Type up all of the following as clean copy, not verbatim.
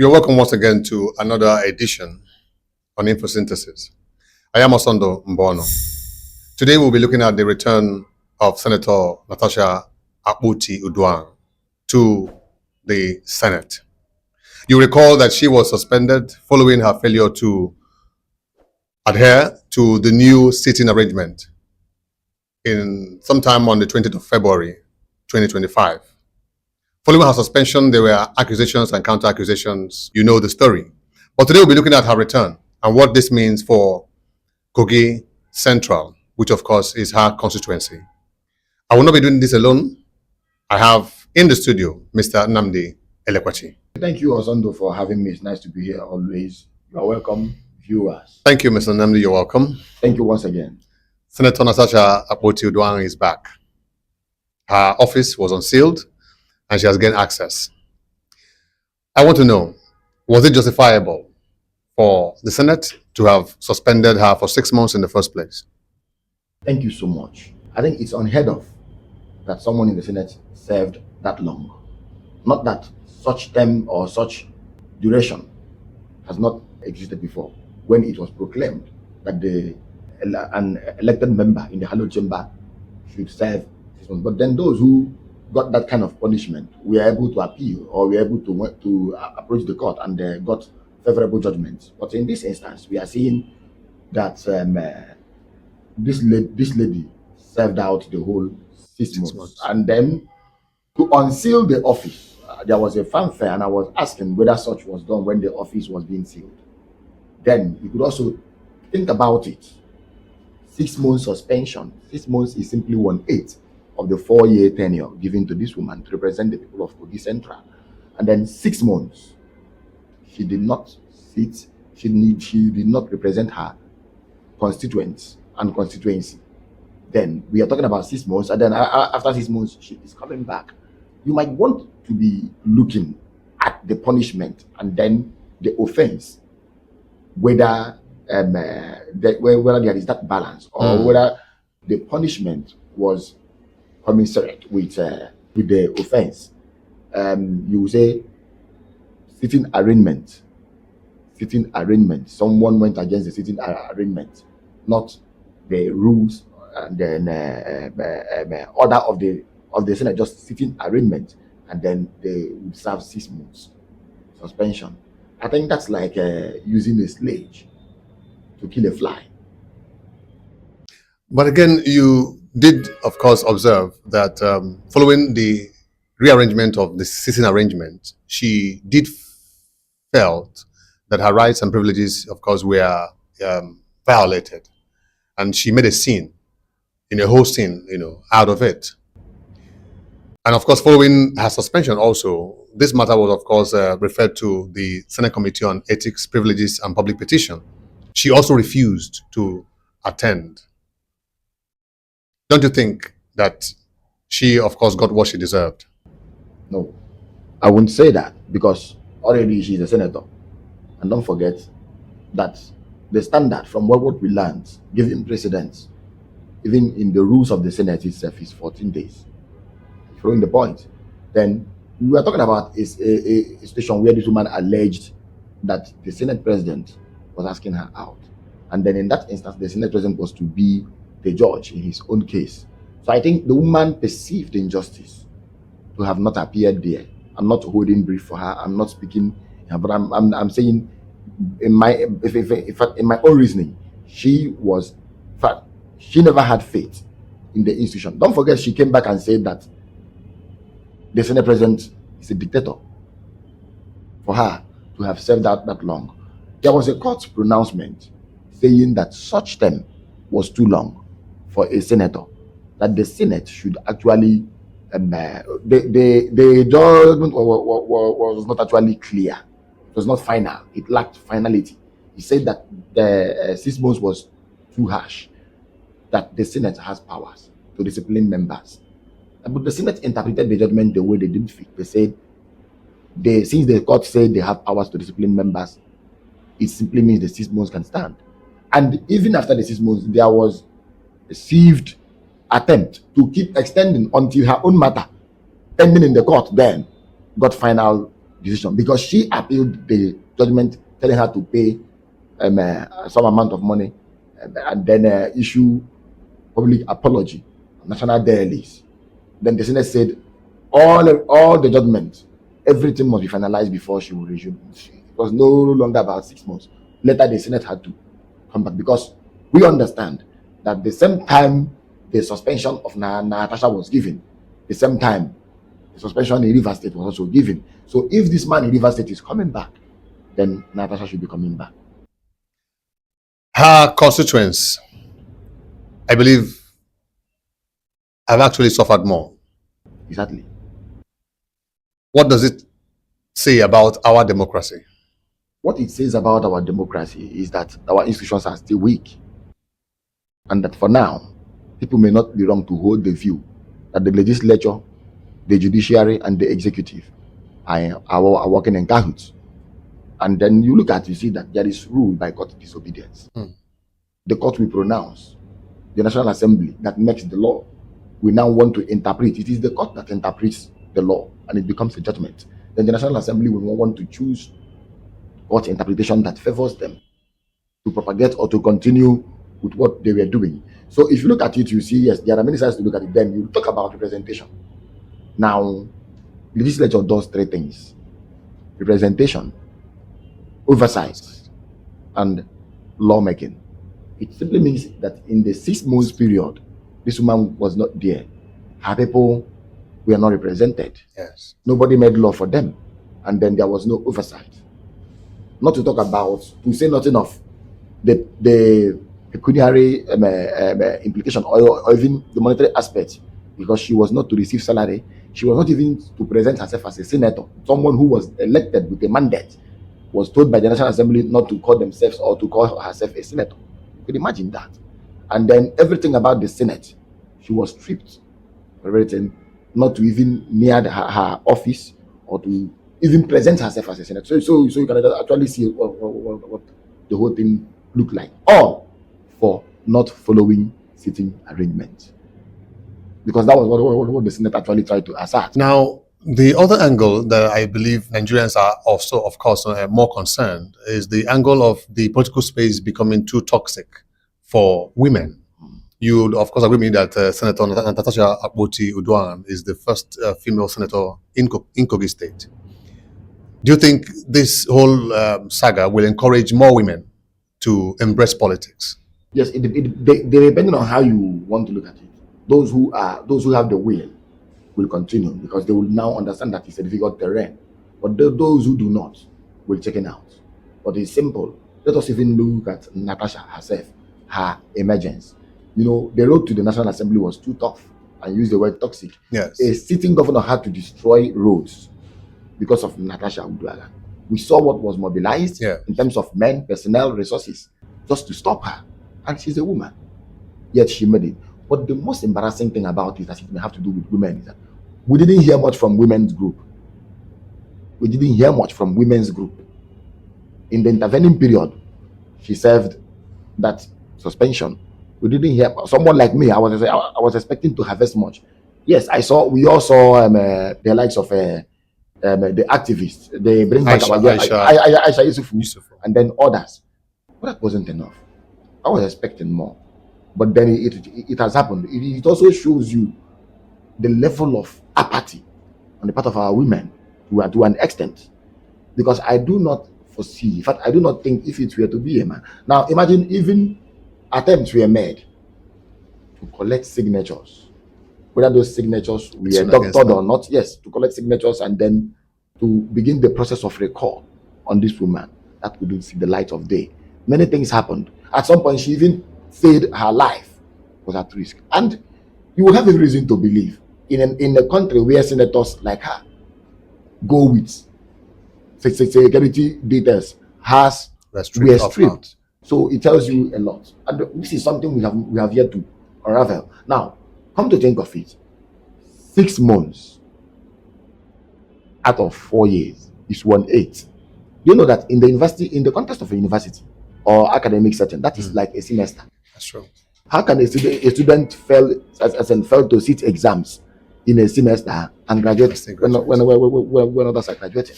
You're welcome once again to another edition on Infosynthesis. I am Osondo Mbono. Today we'll be looking at the return of Senator Natasha Akpoti-Uduaghan to the Senate. You recall that she was suspended following her failure to adhere to the new seating arrangement in sometime on the 20th of February 2025. Following her suspension, there were accusations and counter-accusations. You know the story. But today we'll be looking at her return and what this means for Kogi Central, which of course is her constituency. I will not be doing this alone. I have in the studio Mr. Nnamdi Elekwachi. Thank you, Osondo, for having me. It's nice to be here always. You are welcome, viewers. Thank you, Mr. Nnamdi. You're welcome. Thank you once again. Senator Natasha Akpoti-Uduaghan is back. Her office was unsealed and she has gained access. I want to know, was it justifiable for the Senate to have suspended her for 6 months in the first place? Thank you so much. I think it's unheard of that someone in the Senate served that long. Not that such term or such duration has not existed before, when it was proclaimed that an elected member in the hallowed chamber should serve 6 months. But then those who got that kind of punishment were able to appeal, or were able to approach the court, and got favorable judgments. But in this instance, we are seeing that this lady served out the whole 6 months. And then to unseal the office, there was a fanfare, and I was asking whether such was done when the office was being sealed. Then you could also think about it. 6 months suspension. 6 months is simply 1/8 of the 4-year tenure given to this woman to represent the people of Kogi Central. And then 6 months, she did not sit, she did not represent her constituents and constituency. Then we are talking about 6 months, and then after 6 months, she is coming back. You might want to be looking at the punishment and then the offense, whether whether there is that balance, or whether the punishment was commensurate with the offense. You say sitting arraignment. Someone went against the sitting arraignment, not the rules and then order of the Senate. Just sitting arraignment, and then they would serve 6 months suspension. I think that's like using a sledge to kill a fly. But again, you did, of course, observe that following the rearrangement of the seating arrangement, she did felt that her rights and privileges, of course, were violated. And she made a scene, a whole scene, out of it. And of course, following her suspension also, this matter was, of course, referred to the Senate Committee on Ethics, Privileges and Public Petition. She also refused to attend. Don't you think that she, of course, got what she deserved? No, I wouldn't say that, because already she's a senator. And don't forget that the standard from what we learned, giving precedence, even in the rules of the Senate itself, is 14 days. Throwing the point. Then we were talking about a situation where this woman alleged that the Senate President was asking her out. And then in that instance, the Senate President was to be the judge in his own case. So I think the woman perceived injustice to have not appeared there. I'm not holding brief for her. I'm not speaking, but I'm saying in my in my own reasoning, she never had faith in the institution. Don't forget, she came back and said that the Senate President is a dictator. For her to have served out that long, there was a court pronouncement saying that such term was too long for a senator, that the Senate should actually the judgment was not actually clear. It was not final. It lacked finality. He said that the 6 months was too harsh, that the Senate has powers to discipline members. But the Senate interpreted the judgment the way they didn't fit. They said, since the court said they have powers to discipline members, it simply means the 6 months can stand. And even after the 6 months, there was received attempt to keep extending until her own matter pending in the court then got final decision, because she appealed the judgment telling her to pay some amount of money and then issue public apology, national dailies. Then the Senate said all the judgment, everything must be finalized before she will resume. It was no longer about 6 months. Later, the Senate had to come back, because we understand that the same time the suspension of Natasha was given, the same time the suspension in Rivers State was also given. So if this man in Rivers State is coming back, then Natasha should be coming back. Her constituents, I believe, have actually suffered more. Exactly. What does it say about our democracy? What it says about our democracy is that our institutions are still weak, and that for now, people may not be wrong to hold the view that the legislature, the judiciary, and the executive are working in cahoots. And then you look at, you see that there is rule by court disobedience. The court will pronounce, the National Assembly that makes the law, we now want to interpret. It is the court that interprets the law, and it becomes a judgment. Then the National Assembly will want to choose court interpretation that favors them to propagate or to continue with what they were doing. So if you look at it, you see, yes, there are many sides to look at it. Then you talk about representation. Now, the legislature does three things: representation, oversight, and lawmaking. It simply means that in the 6 months period, this woman was not there. Her people were not represented. Yes. Nobody made law for them. And then there was no oversight. Not to talk about, to say nothing of the pecuniary implication, or even the monetary aspect, because she was not to receive salary. She was not even to present herself as a senator. Someone who was elected with a mandate was told by the National Assembly not to call themselves or to call herself a senator. You could imagine that. And then everything about the Senate, she was stripped of everything, not to even near her office or to even present herself as a senator. So you can actually see what the whole thing looked like. All for not following sitting arrangements. Because that was what the Senate actually tried to assert. Now, the other angle that I believe Nigerians are also, of course, more concerned is the angle of the political space becoming too toxic for women. You would, of course, agree with me that Senator Natasha Akpoti-Uduaghan is the first female senator in Kogi State. Do you think this whole saga will encourage more women to embrace politics? Yes, depending on how you want to look at it. Those who have the will continue, because they will now understand that it's a difficult terrain. But those who do not will check it out. But it's simple. Let us even look at Natasha herself, her emergence. You know, the road to the National Assembly was too tough, and use the word toxic. Yes. A sitting governor had to destroy roads because of Natasha Uduaghan. We saw what was mobilized in terms of men, personnel, resources, just to stop her. And she's a woman. Yet she made it. But the most embarrassing thing about it, that it may have to do with women, is that we didn't hear much from women's group. We didn't hear much from women's group. In the intervening period, she served that suspension. We didn't hear someone like me. I was expecting to harvest much. Yes, we all saw the likes of the activists. They bring back Aisha Yusufu, and then others. But that wasn't enough. I was expecting more. But then it has happened. It also shows you the level of apathy on the part of our women to an extent. Because I do not foresee, in fact, I do not think if it were to be a man. Now, imagine even attempts were made to collect signatures, whether those signatures were doctored or not. Yes, to collect signatures and then to begin the process of recall on this woman. That couldn't see the light of day. Many things happened. At some point, she even said her life was at risk. And you will have every reason to believe in a country where senators like her go with security details were stripped. So it tells you a lot. And this is something we have yet to unravel. Now, come to think of it, 6 months out of 4 years is 1/8. You know that in the context of a university or academic setting, that is like a semester. That's true. How can a student fail to sit exams in a semester and graduate when others are graduating?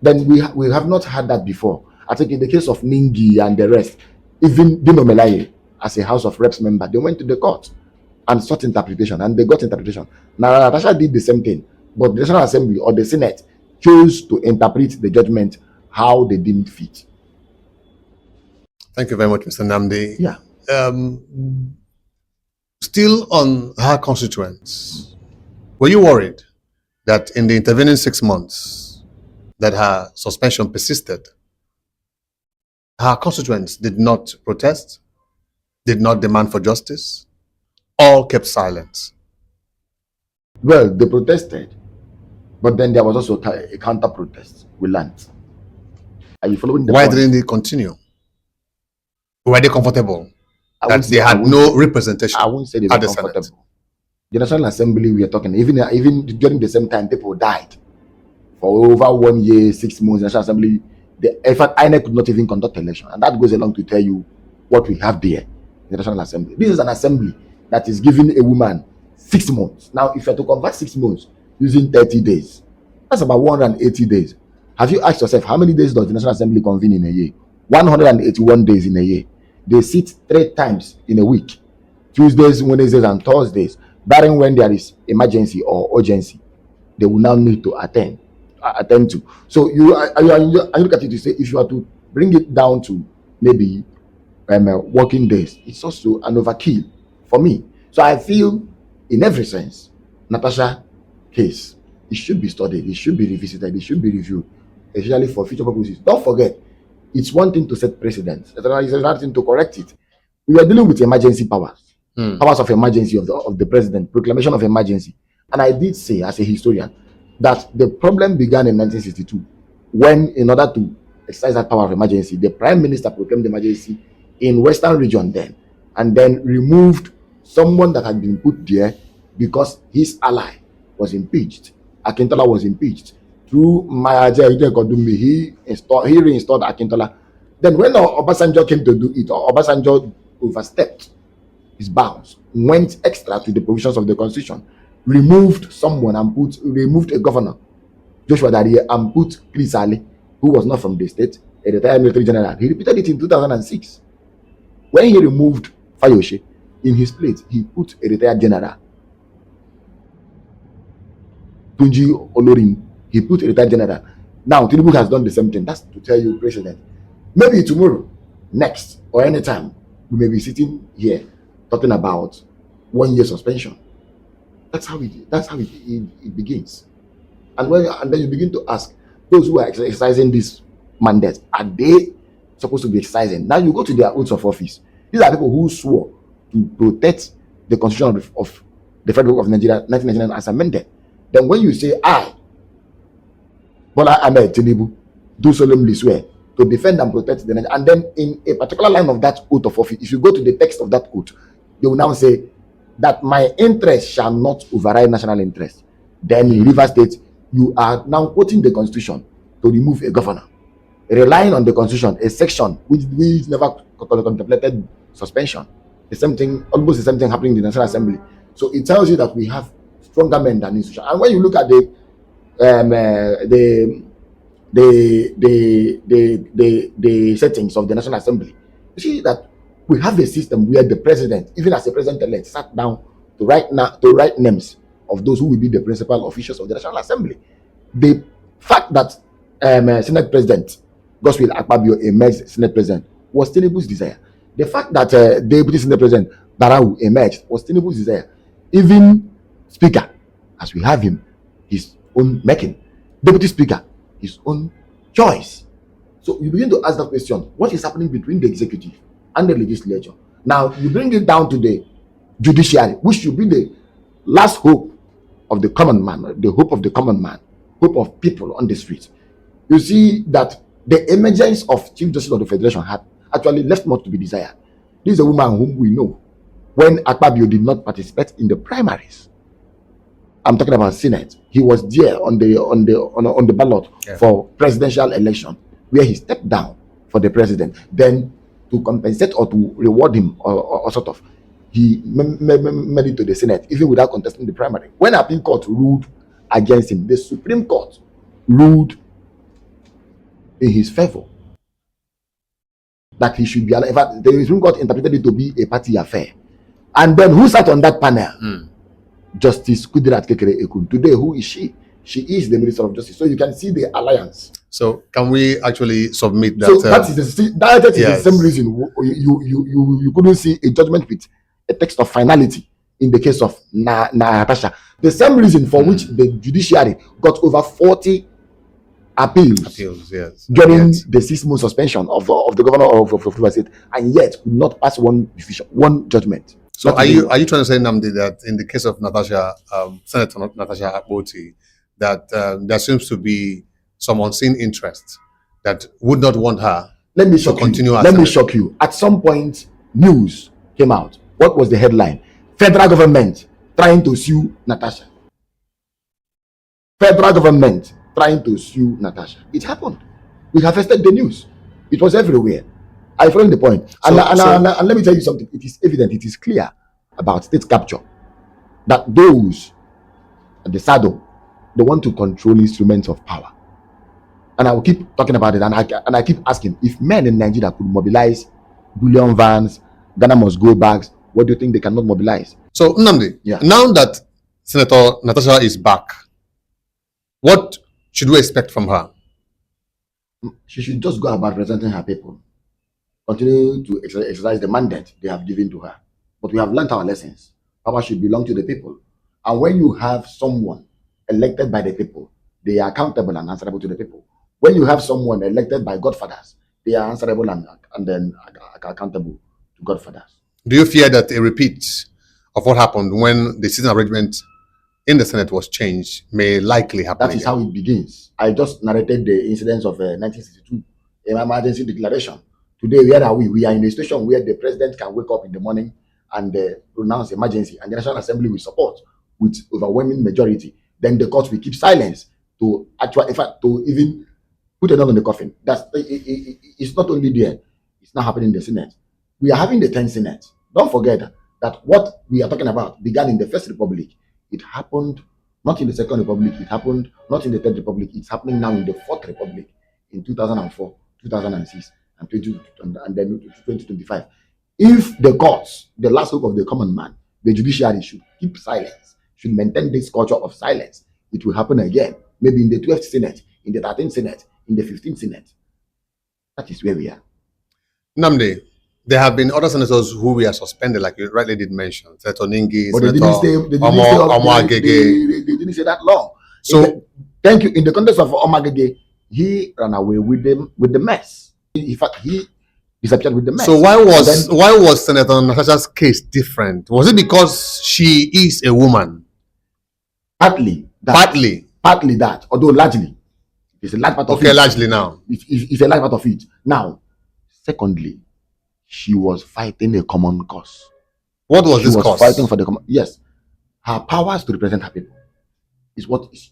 Then we have not had that before. I think in the case of Ningi and the rest, even Dino Melaye, as a House of Reps member, they went to the court and sought interpretation, and they got interpretation. Now, Natasha did the same thing, but the National Assembly or the Senate chose to interpret the judgment how they deemed fit. Thank you very much, Mr. Namdi. Yeah. Still on her constituents, were you worried that in the intervening 6 months that her suspension persisted, her constituents did not protest, did not demand for justice, all kept silent? Well, they protested, but then there was also a counter protest. We learned. Are you following the Why point? didn't they continue? Were they comfortable I that won't they say- I had won't no say- representation I won't say they were at the Senate? comfortable. The National Assembly we are talking, even during the same time, people died for over 1 year, 6 months. The National Assembly, in fact, INEC could not even conduct election, and that goes along to tell you what we have there. The National Assembly. This is an assembly that is giving a woman 6 months. Now, if you are to convert 6 months using 30 days, that's about 180 days. Have you asked yourself how many days does the National Assembly convene in a year? 181 days in a year. They sit 3 times in a week: Tuesdays, Wednesdays, and Thursdays. Barring when there is emergency or urgency, they will now need to attend to. So I look at it to say, if you are to bring it down to maybe working days, it's also an overkill for me. So I feel, in every sense, Natasha case, it should be studied, it should be revisited, it should be reviewed, especially for future purposes. Don't forget, it's one thing to set precedents, it's another thing to correct it. We are dealing with emergency powers. Powers of emergency of the president, proclamation of emergency. And I did say, as a historian, that the problem began in 1962, when, in order to exercise that power of emergency, the prime minister proclaimed emergency in Western region then, and then removed someone that had been put there because his ally was impeached. Akintola was impeached. Through Mayaja Kodumi, he reinstalled Akintola. Then when Obasanjo came to do it, Obasanjo overstepped his bounds, went extra to the provisions of the constitution, removed someone and removed a governor, Joshua Darie, and put Chris Ali, who was not from the state, a retired military general. He repeated it in 2006. When he removed Fayoshe, in his place, he put a retired general, Tunji Olorin. He put a retired general. Now, Tinubu has done the same thing. That's to tell you, President. Maybe tomorrow, next, or anytime, we may be sitting here talking about 1 year suspension. That's how it begins. And then you begin to ask, those who are exercising this mandate, are they supposed to be exercising? Now you go to their oaths of office. These are people who swore to protect the constitution of the Federal Republic of Nigeria 1999 as amended. Then when you say, I, Bola Ahmed Tinubu, do solemnly swear to defend and protect the nation, and then in a particular line of that oath of office, if you go to the text of that oath, they will now say that my interest shall not override national interest. Then in Rivers State, you are now quoting the constitution to remove a governor, relying on the constitution, a section which never contemplated suspension. The same thing, almost the same thing happening in the National Assembly. So it tells you that we have stronger men than institutions. And when you look at the settings of the National Assembly, you see that we have a system where the president, even as a president-elect, sat down to write names of those who will be the principal officials of the National Assembly. The fact that Senate President Godswill Akpabio emerged Senate President was Tinubu's desire. The fact that Deputy Senate President Barau emerged was Tinubu's desire. Even Speaker, as we have him, his own making. Deputy Speaker, his own choice. So you begin to ask that question: what is happening between the executive and the legislature? Now you bring it down to the judiciary, which should be the last hope of the common man, the hope of the common man, hope of people on the streets. You see that the emergence of Chief Justice of the Federation had actually left much to be desired. This is a woman whom we know when Akpabio did not participate in the primaries. I'm talking about Senate. He was there on the ballot for presidential election, where he stepped down for the president. Then to compensate or to reward him or sort of, he made it to the Senate even without contesting the primary. When Appeal Court ruled against him, the Supreme Court ruled in his favor. That he should be allowed. In fact, the Supreme Court interpreted it to be a party affair. And then who sat on that panel? Justice Kudirat Kekere-Ekun. Today, who is she? She is the Minister of Justice. So you can see the alliance. So can we actually submit that? So that is yes. the same reason you couldn't see a judgment with a text of finality in the case of Natasha. The same reason for which the judiciary got over 40 appeals yes, during the 6-month suspension of the governor of Rivers State, and yet could not pass one decision, one judgment. So are you trying to say, Nnamdi, that in the case of Natasha, Senator Natasha Akpoti, that there seems to be some unseen interest that would not want her to continue? Let me shock you. At some point, news came out. What was the headline? Federal government trying to sue Natasha. Federal government trying to sue Natasha. It happened. We harvested the news. It was everywhere. I follow the point. And let me tell you something. It is evident, it is clear about state capture that those at the saddle, they want to control instruments of power. And I will keep talking about it, and I keep asking, if men in Nigeria could mobilize bullion vans, Ghana must go bags, what do you think they cannot mobilize? So, Nnamdi, now that Senator Natasha is back, what should we expect from her? She should just go about representing her people, continue to exercise the mandate they have given to her. But we have learned our lessons. Power should belong to the people. And when you have someone elected by the people, they are accountable and answerable to the people. When you have someone elected by godfathers, they are answerable and then accountable to godfathers. Do you fear that a repeat of what happened when the seating arrangement in the Senate was changed may likely happen? That is how it begins. I just narrated the incidents of 1962, emergency declaration. Today, where are we? We are in a situation where the president can wake up in the morning and pronounce emergency, and the National Assembly will support with overwhelming majority. Then the court will keep silence to to even put a nail in the coffin. It's not only there; it's not happening in the Senate. We are having the 10th Senate. Don't forget that what we are talking about began in the First Republic. It happened not in the Second Republic. It happened not in the Third Republic. It's happening now in the Fourth Republic in 2004, 2006, and then 2025. If the courts, the last hope of the common man, the judiciary should keep silence, should maintain this culture of silence, it will happen again. Maybe in the 12th Senate, in the 13th Senate, in the 15th Senate. That is where we are. Nnamdi, there have been other senators who were suspended, like you rightly did mention. Senator Ningi, but Senator they didn't stay that long. So, thank you. In the context of Omagege, he ran away with the mess. In fact, he disappeared with the mess. So why was Senator Natasha's case different? Was it because she is a woman? Partly that, although largely. It's a large part of it. Okay, largely now. It's a large part of it. Now, secondly, she was fighting a common cause. What was this cause? She was fighting for the common. Yes, her powers to represent her people is what is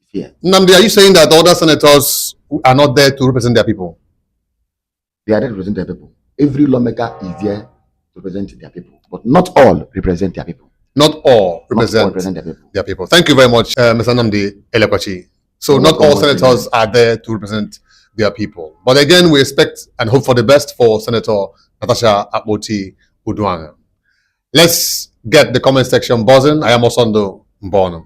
here. Nnamdi, are you saying that other senators are not there to represent their people? They are there to represent their people. Every lawmaker is there to represent their people, but not all represent their people. Not all represent their people. Thank you very much, Mr. Nnamdi Elekwachi. So not all senators are there to represent their people. But again, we expect and hope for the best for Senator Natasha Akpoti-Uduaghan. Let's get the comment section buzzing. I am Osondo Mbono.